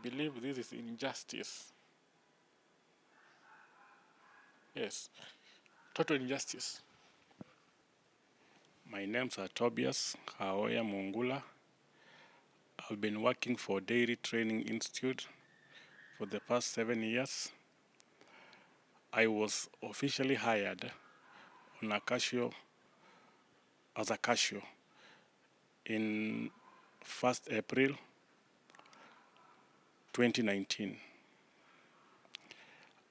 believe this is injustice. Yes, total injustice. My names are Tobias Haoya Mungula. I've been working for Dairy Training Institute for the past 7 years. I was officially hired on a Casio as a Casio in 1st April 2019,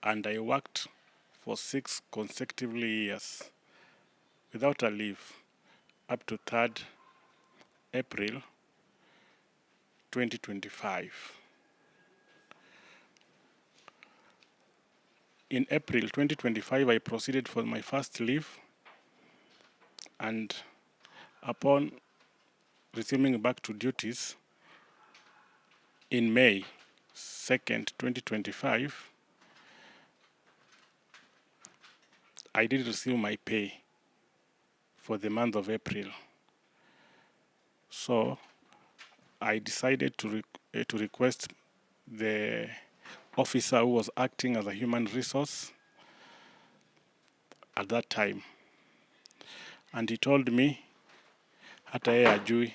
and I worked for 6 consecutive years without a leave up to 3rd April 2025. In April 2025, I proceeded for my first leave, and upon resuming back to duties in May 2nd, 2025, I did receive my pay for the month of April. So I decided to request the officer who was acting as a human resource at that time, and he told me hata yeye ajui.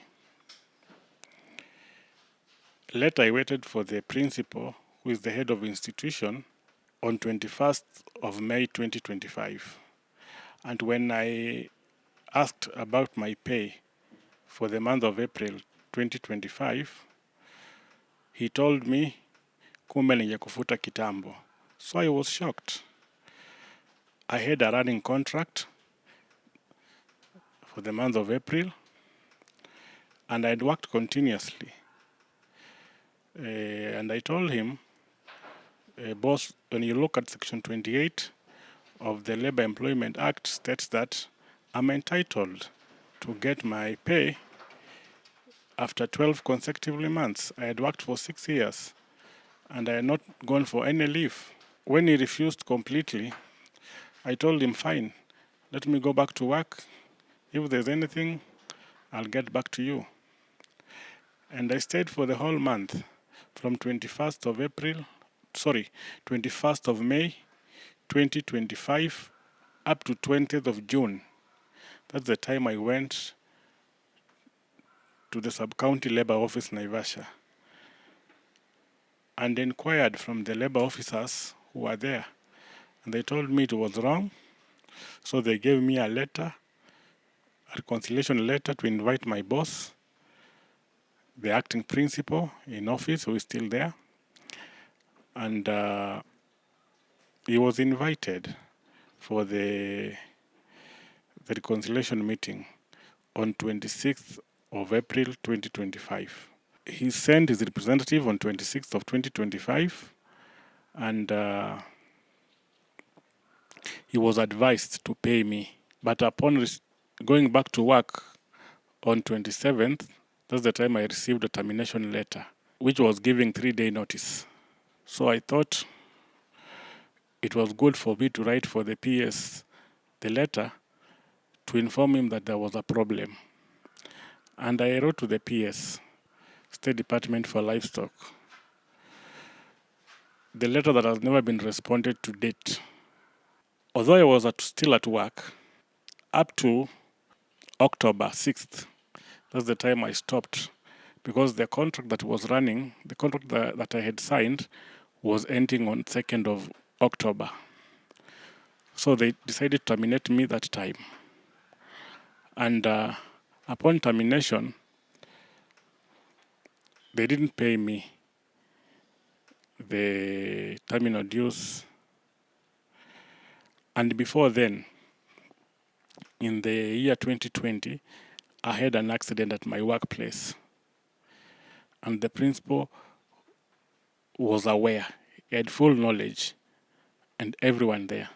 Later I waited for the principal, who is the head of institution, on 21st of May 2025. And when I asked about my pay for the month of April 2025, he told me kumbe ningekufuta kitambo. So I was shocked. I had a running contract for the month of April, and I'd worked continuously. And I told him, boss, when you look at Section 28 of the Labor Employment Act, states that I'm entitled to get my pay after 12 consecutive months. I had worked for 6 years, and I had not gone for any leave. When he refused completely, I told him, fine, let me go back to work. If there's anything, I'll get back to you. And I stayed for the whole month, from 21st of May 2025 up to 20th of June. That's the time I went to the sub-county labor office Naivasha and inquired from the labor officers who were there. And they told me it was wrong. So they gave me a letter, a reconciliation letter, to invite my boss, the acting principal in office, who is still there. And he was invited for the reconciliation meeting on 26th of April 2025. He sent his representative on 26th of 2025, and he was advised to pay me. But upon going back to work on 27th, that's the time I received a termination letter, which was giving 3-day notice. So I thought it was good for me to write for the PS the letter to inform him that there was a problem. And I wrote to the PS, State Department for Livestock, the letter that has never been responded to date. Although I was still at work, up to October 6th, that's the time I stopped, because the contract that was running, the contract that I had signed, was ending on 2nd of October. So they decided to terminate me that time. And upon termination, they didn't pay me the terminal dues. And before then, in the year 2020, I had an accident at my workplace. And the principal was aware, he had full knowledge, and everyone there,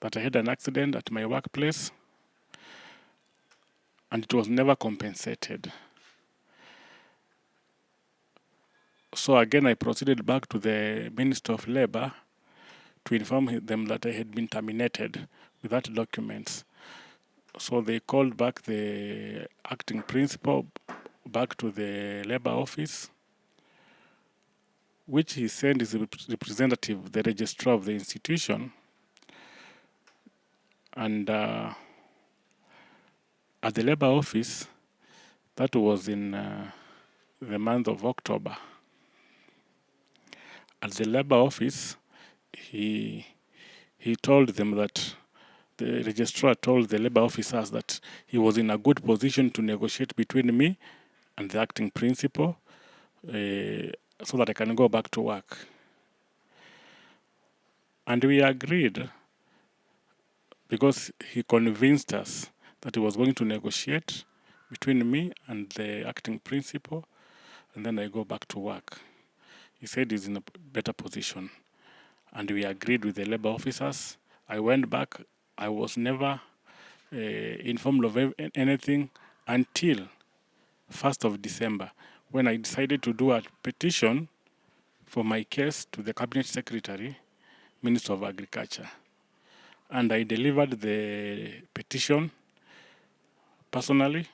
that I had an accident at my workplace, and it was never compensated. So again, I proceeded back to the Minister of Labor to inform them that I had been terminated without documents. So they called back the acting principal back to the labor office, which he sent his representative, the registrar of the institution, and at the labor office, that was in the month of October. At the labor office, he told them that the registrar told the labor officers that he was in a good position to negotiate between me and the acting principal so that I can go back to work. And we agreed because he convinced us that he was going to negotiate between me and the acting principal, and then I go back to work. He said he's in a better position. And we agreed with the labor officers. I went back. I was never informed of anything until 1st of December, when I decided to do a petition for my case to the Cabinet Secretary, Minister of Agriculture. And I delivered the petition personally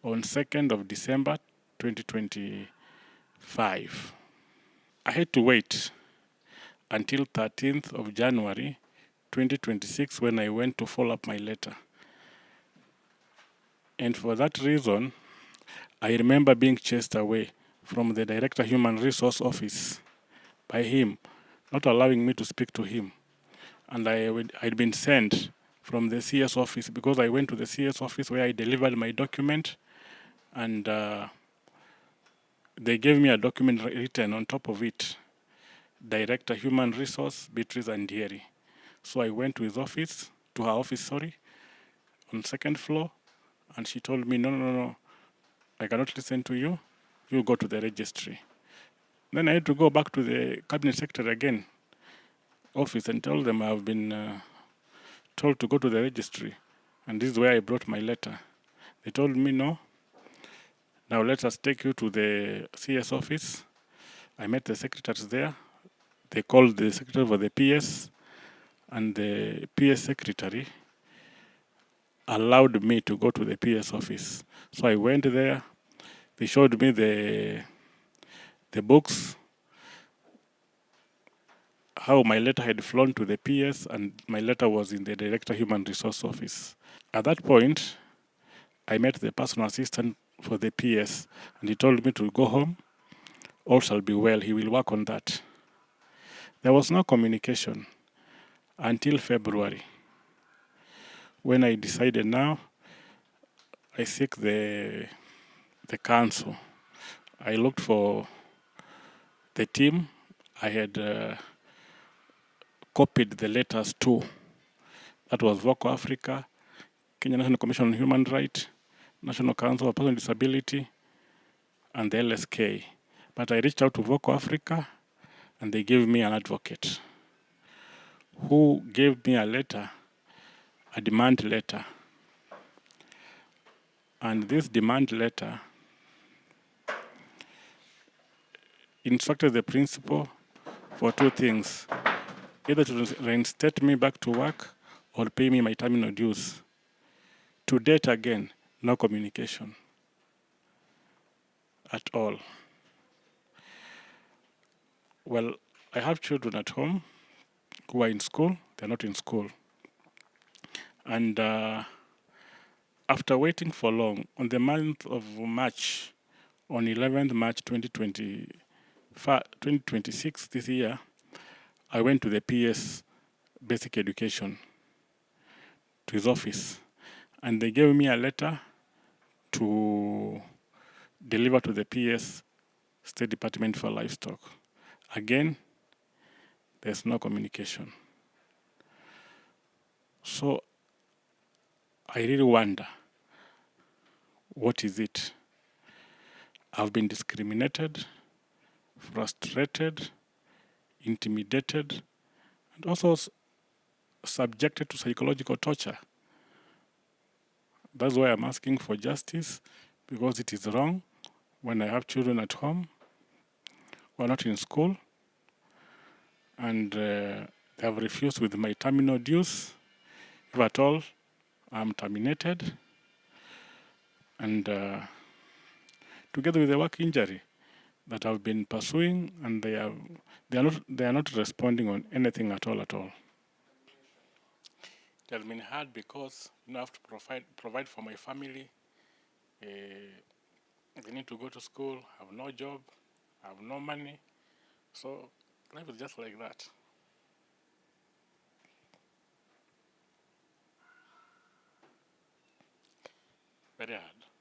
on 2nd of December 2025. I had to wait until 13th of January 2026 when I went to follow up my letter. And for that reason, I remember being chased away from the Director Human Resource Office by him, not allowing me to speak to him. And I'd been sent from the CS office because I went to the CS office where I delivered my document, and they gave me a document written on top of it, Director Human Resource, Beatrice Andieri. So I went to her office, on second floor, and she told me, no, I cannot listen to you. You go to the registry. Then I had to go back to the Cabinet Secretary again, office, and tell them I've been told to go to the registry. And this is where I brought my letter. They told me, no, now let us take you to the CS office. I met the secretaries there. They called the secretary for the PS, and the PS secretary allowed me to go to the PS office. So I went there. They showed me the books, how my letter had flown to the PS, and my letter was in the Director Human Resource Office. At that point, I met the personal assistant for the PS, and he told me to go home. All shall be well. He will work on that. There was no communication until February, when I decided now I seek the council. I looked for the team. I had copied the letters to. That was VOCO Africa, Kenya National Commission on Human Rights, National Council of Persons with Disability, and the LSK. But I reached out to VOCO Africa, and they gave me an advocate who gave me a letter, a demand letter. And this demand letter instructed the principal for two things: either to reinstate me back to work or pay me my terminal dues. To date, again, no communication at all. Well, I have children at home who are in school. They're not in school. And after waiting for long, on the month of March, on 11th March 2026, this year, I went to the PS Basic Education, to his office, and they gave me a letter to deliver to the PS State Department for Livestock. Again, there's no communication. So I really wonder, what is it? I've been discriminated, frustrated, intimidated, and also subjected to psychological torture. That's why I'm asking for justice, because it is wrong when I have children at home who are not in school, and they have refused with my terminal dues. If at all, I'm terminated, and together with the work injury, that I've been pursuing, and they are not responding on anything at all at all. It has been hard because I have to provide for my family. They need to go to school, have no job, have no money. So life is just like that. Very hard.